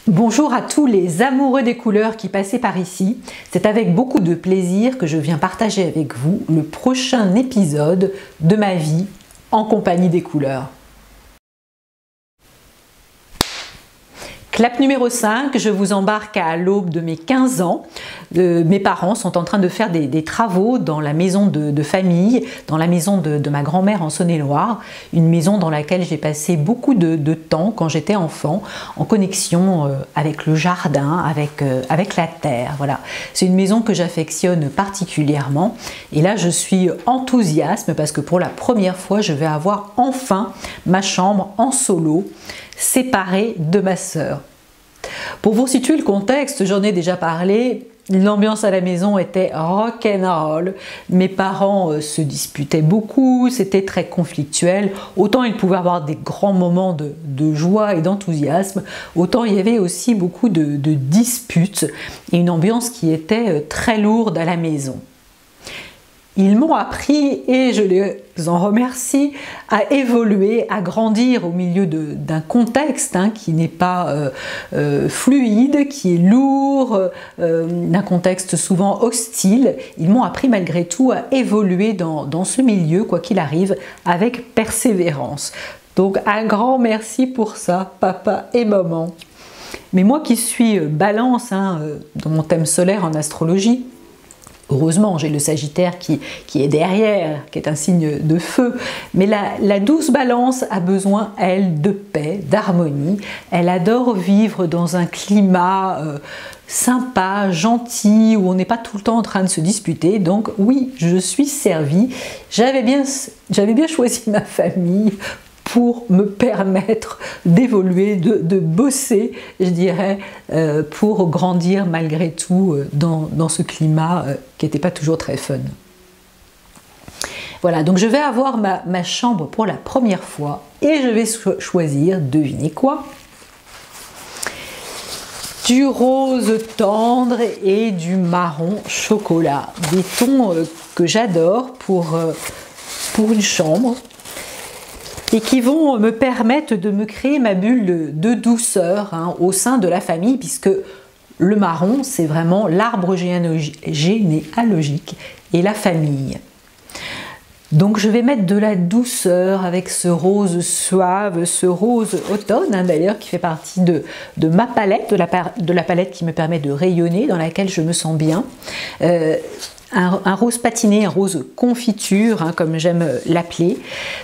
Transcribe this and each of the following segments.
Bonjour à tous les amoureux des couleurs qui passaient par ici. C'est avec beaucoup de plaisir que je viens partager avec vous le prochain épisode de ma vie en compagnie des couleurs. Clap numéro 5, je vous embarque à l'aube de mes 15 ans. Mes parents sont en train de faire des travaux dans la maison de famille, dans la maison de ma grand-mère en Saône-et-Loire, une maison dans laquelle j'ai passé beaucoup de temps quand j'étais enfant, en connexion avec le jardin, avec la terre. Voilà. C'est une maison que j'affectionne particulièrement et là je suis enthousiaste parce que pour la première fois je vais avoir enfin ma chambre en solo, séparée de ma sœur. Pour vous situer le contexte, j'en ai déjà parlé, l'ambiance à la maison était rock'n'roll, mes parents se disputaient beaucoup, c'était très conflictuel, autant ils pouvaient avoir des grands moments de joie et d'enthousiasme, autant il y avait aussi beaucoup de disputes et une ambiance qui était très lourde à la maison. Ils m'ont appris, et je les en remercie, à évoluer, à grandir au milieu d'un contexte qui n'est pas fluide, qui est lourd, d'un contexte souvent hostile. Ils m'ont appris malgré tout à évoluer dans ce milieu, quoi qu'il arrive, avec persévérance. Donc un grand merci pour ça, papa et maman. Mais moi qui suis balance dans mon thème solaire en astrologie, heureusement, j'ai le Sagittaire qui est derrière, qui est un signe de feu. Mais la douce Balance a besoin, elle, de paix, d'harmonie. Elle adore vivre dans un climat sympa, gentil, où on n'est pas tout le temps en train de se disputer. Donc oui, je suis servie. J'avais bien choisi ma famille pour me permettre d'évoluer, de bosser, je dirais, pour grandir malgré tout dans ce climat qui n'était pas toujours très fun. Voilà, donc je vais avoir ma chambre pour la première fois et je vais choisir, devinez quoi? Du rose tendre et du marron chocolat. Des tons que j'adore pour une chambre, et qui vont me permettre de me créer ma bulle de douceur au sein de la famille, puisque le marron, c'est vraiment l'arbre généalogique et la famille. Donc je vais mettre de la douceur avec ce rose suave, ce rose automne d'ailleurs, qui fait partie de ma palette, de la palette qui me permet de rayonner, dans laquelle je me sens bien. Un rose patiné, un rose confiture, comme j'aime l'appeler.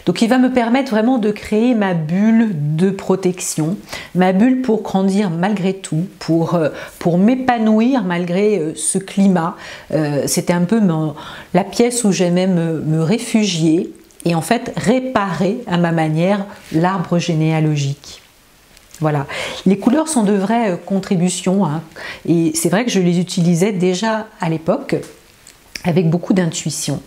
Donc il va me permettre vraiment de créer ma bulle de protection, ma bulle pour grandir malgré tout, pour m'épanouir malgré ce climat. C'était un peu la pièce où j'aimais me réfugier et en fait réparer à ma manière l'arbre généalogique. Voilà, les couleurs sont de vraies contributions et c'est vrai que je les utilisais déjà à l'époque, avec beaucoup d'intuition.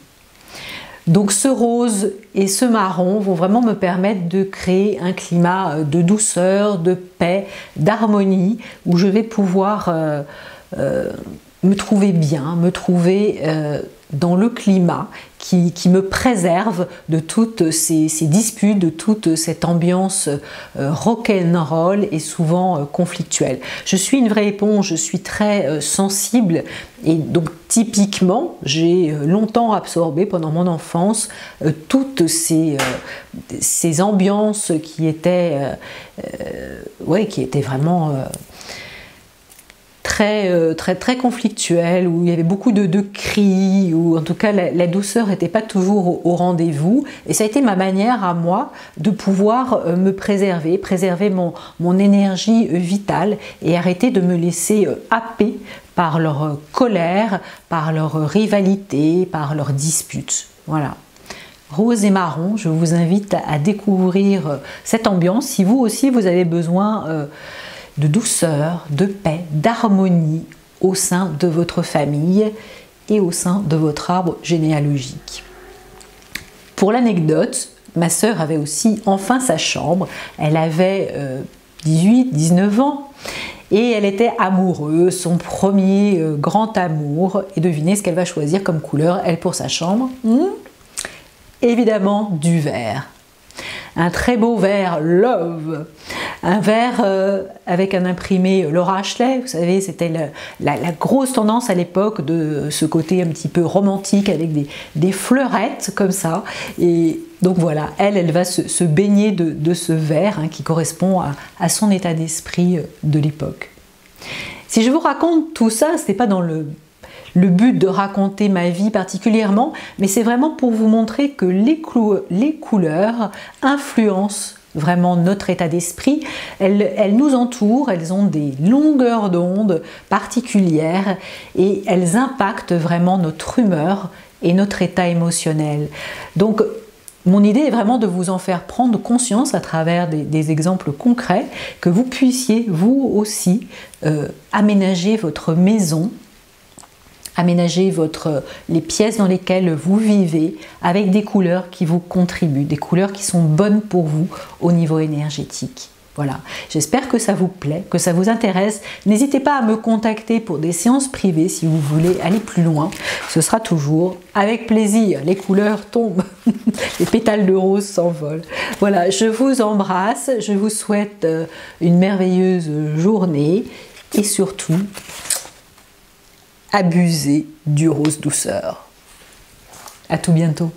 Donc ce rose et ce marron vont vraiment me permettre de créer un climat de douceur, de paix, d'harmonie, où je vais pouvoir me trouver bien, me trouver dans le climat qui me préserve de toutes ces disputes, de toute cette ambiance rock'n'roll et souvent conflictuelle. Je suis une vraie éponge, je suis très sensible et donc typiquement j'ai longtemps absorbé pendant mon enfance toutes ces ambiances qui étaient vraiment très conflictuelle, où il y avait beaucoup de cris, où en tout cas la douceur n'était pas toujours au rendez-vous. Et ça a été ma manière à moi de pouvoir me préserver mon énergie vitale et arrêter de me laisser happer par leur colère, par leur rivalité, par leurs disputes. Voilà. Rose et marron, je vous invite à découvrir cette ambiance si vous aussi vous avez besoin de douceur, de paix, d'harmonie au sein de votre famille et au sein de votre arbre généalogique. Pour l'anecdote, ma sœur avait aussi enfin sa chambre. Elle avait 18-19 ans et elle était amoureuse, son premier grand amour. Et devinez ce qu'elle va choisir comme couleur, elle, pour sa chambre? Évidemment, du vert. Un très beau vert Love, Un verre avec un imprimé Laura Ashley, vous savez, c'était la grosse tendance à l'époque de ce côté un petit peu romantique avec des fleurettes comme ça. Et donc voilà, elle va se baigner de ce verre qui correspond à son état d'esprit de l'époque. Si je vous raconte tout ça, ce n'est pas dans le but de raconter ma vie particulièrement, mais c'est vraiment pour vous montrer que les couleurs influencent vraiment notre état d'esprit. Elles nous entourent, elles ont des longueurs d'onde particulières et elles impactent vraiment notre humeur et notre état émotionnel. Donc, mon idée est vraiment de vous en faire prendre conscience à travers des exemples concrets, que vous puissiez, vous aussi, aménager votre maison, aménager les pièces dans lesquelles vous vivez avec des couleurs qui vous contribuent, des couleurs qui sont bonnes pour vous au niveau énergétique. Voilà, j'espère que ça vous plaît, que ça vous intéresse. N'hésitez pas à me contacter pour des séances privées si vous voulez aller plus loin. Ce sera toujours avec plaisir. Les couleurs tombent, les pétales de rose s'envolent. Voilà, je vous embrasse, je vous souhaite une merveilleuse journée et surtout, abusez du rose douceur. À tout bientôt.